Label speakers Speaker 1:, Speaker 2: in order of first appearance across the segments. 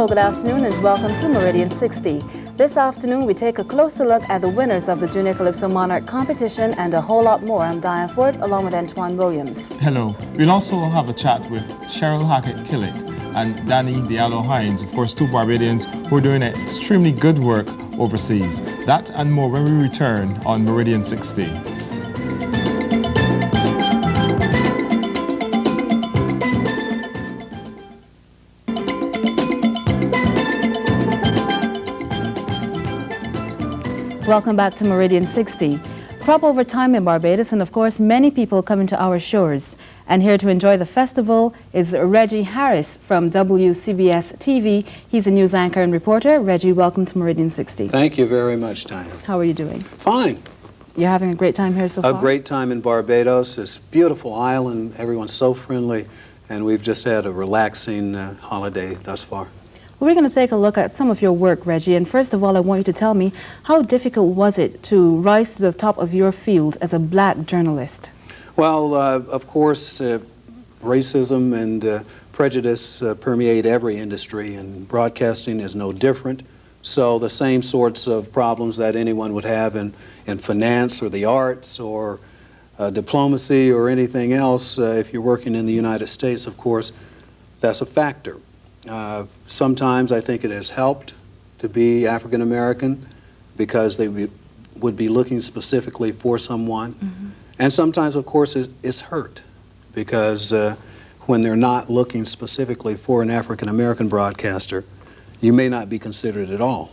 Speaker 1: Hello, good afternoon, and welcome to Meridian 60. This afternoon, we take a closer look at the winners of the Junior Calypso Monarch competition and a whole lot more. I'm Diane Ford, along with Antoine Williams.
Speaker 2: Hello. We'll also have a chat with Cheryl Hackett-Killick and Danny Diallo-Hines, of course, two Barbadians who are doing extremely good work overseas. That and more when we return on Meridian 60.
Speaker 1: Welcome back to Meridian 60. Crop over time in Barbados, and of course many people coming to our shores. And here to enjoy the festival is Reggie Harris from WCBS TV. He's a news anchor and reporter. Reggie, welcome to Meridian 60.
Speaker 3: Thank you very much, Diane.
Speaker 1: How are you doing?
Speaker 3: Fine.
Speaker 1: You're having a great time here so far?
Speaker 3: A great time in Barbados. This beautiful island, everyone's so friendly, and we've just had a relaxing holiday thus far.
Speaker 1: Well, we're going to take a look at some of your work, Reggie, and first of all, I want you to tell me, how difficult was it to rise to the top of your field as a black journalist?
Speaker 3: Well, of course, racism and prejudice permeate every industry, and broadcasting is no different. So the same sorts of problems that anyone would have in finance or the arts or diplomacy or anything else, if you're working in the United States, of course, that's a factor. Sometimes I think it has helped to be African American because they would be looking specifically for someone. Mm-hmm. And sometimes, of course, it's hurt because when they're not looking specifically for an African American broadcaster, you may not be considered at all.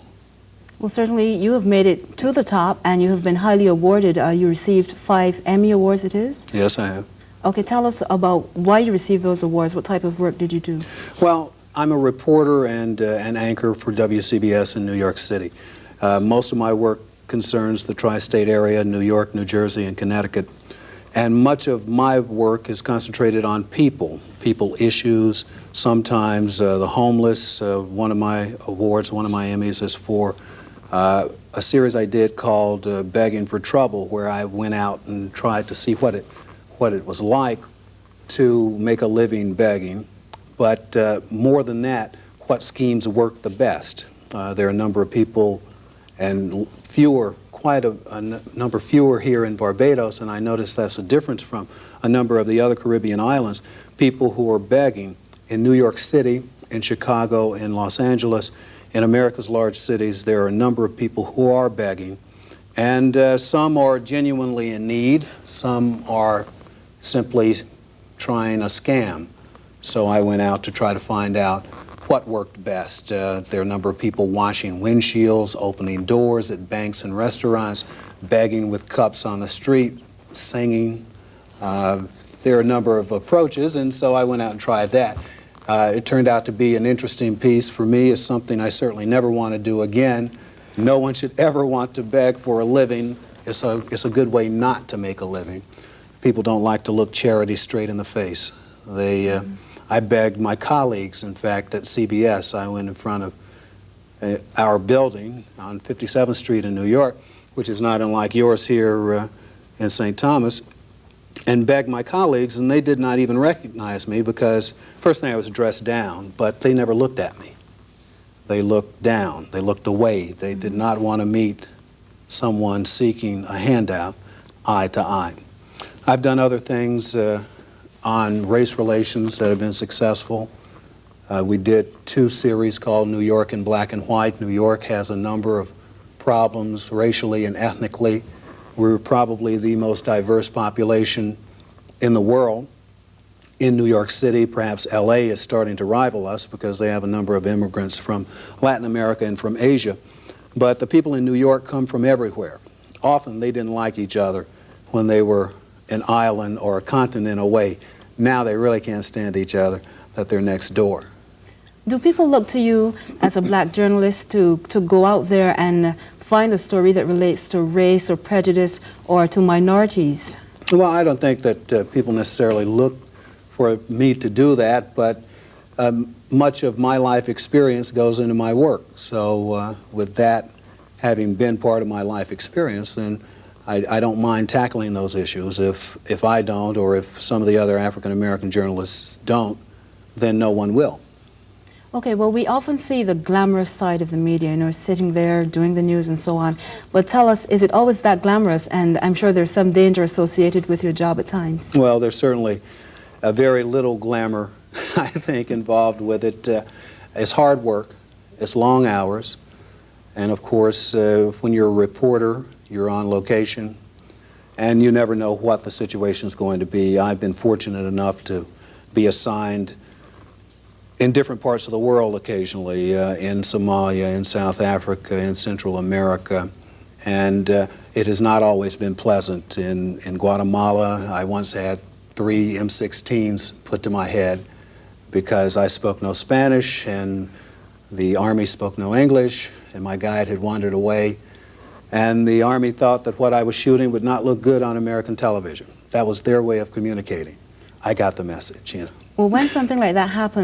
Speaker 1: Well, certainly you have made it to the top and you have been highly awarded. You received 5 Emmy Awards, it is?
Speaker 3: Yes, I have.
Speaker 1: Okay, tell us about why you received those awards. What type of work did you do?
Speaker 3: Well, I'm a reporter and an anchor for WCBS in New York City. Most of my work concerns the tri-state area, New York, New Jersey, and Connecticut. And much of my work is concentrated on people issues, sometimes the homeless. One of my awards, one of my Emmys is for a series I did called Begging for Trouble, where I went out and tried to see what it was like to make a living begging. But more than that, what schemes work the best. There are a number of people, and quite a number fewer here in Barbados, and I noticed that's a difference from a number of the other Caribbean islands. People who are begging in New York City, in Chicago, in Los Angeles, in America's large cities, there are a number of people who are begging. And some are genuinely in need, some are simply trying a scam. So I went out to try to find out what worked best. There are a number of people washing windshields, opening doors at banks and restaurants, begging with cups on the street, singing. There are a number of approaches, and so I went out and tried that. It turned out to be an interesting piece. For me, it's something I certainly never want to do again. No one should ever want to beg for a living. It's a good way not to make a living. People don't like to look charity straight in the face. I begged my colleagues, in fact, at CBS. I went in front of our building on 57th Street in New York, which is not unlike yours here in St. Thomas, and begged my colleagues, and they did not even recognize me because, first thing, I was dressed down, but they never looked at me. They looked down. They looked away. They did not want to meet someone seeking a handout eye to eye. I've done other things on race relations that have been successful. We did 2 series called New York in Black and White. New York has a number of problems racially and ethnically. We're probably the most diverse population in the world. In New York City, perhaps LA is starting to rival us because they have a number of immigrants from Latin America and from Asia. But the people in New York come from everywhere. Often they didn't like each other when they were an island or a continent away. Now they really can't stand each other, that they're next door.
Speaker 1: Do people look to you as a black journalist to go out there and find a story that relates to race or prejudice or to minorities?
Speaker 3: Well, I don't think that people necessarily look for me to do that, but much of my life experience goes into my work. So with that having been part of my life experience, then I don't mind tackling those issues. If I don't, or if some of the other African American journalists don't, then no one will.
Speaker 1: Okay, well, we often see the glamorous side of the media, you know, sitting there doing the news and so on. But tell us, is it always that glamorous? And I'm sure there's some danger associated with your job at times.
Speaker 3: Well, there's certainly very little glamour, I think, involved with it. It's hard work, it's long hours, and of course, when you're a reporter, you're on location, and you never know what the situation is going to be. I've been fortunate enough to be assigned in different parts of the world occasionally, in Somalia, in South Africa, in Central America, and it has not always been pleasant. In Guatemala, I once had 3 M16s put to my head because I spoke no Spanish and the Army spoke no English, and my guide had wandered away, and the Army thought that what I was shooting would not look good on American television. That was their way of communicating. I got the message, you know.
Speaker 1: Well, when something like that happens,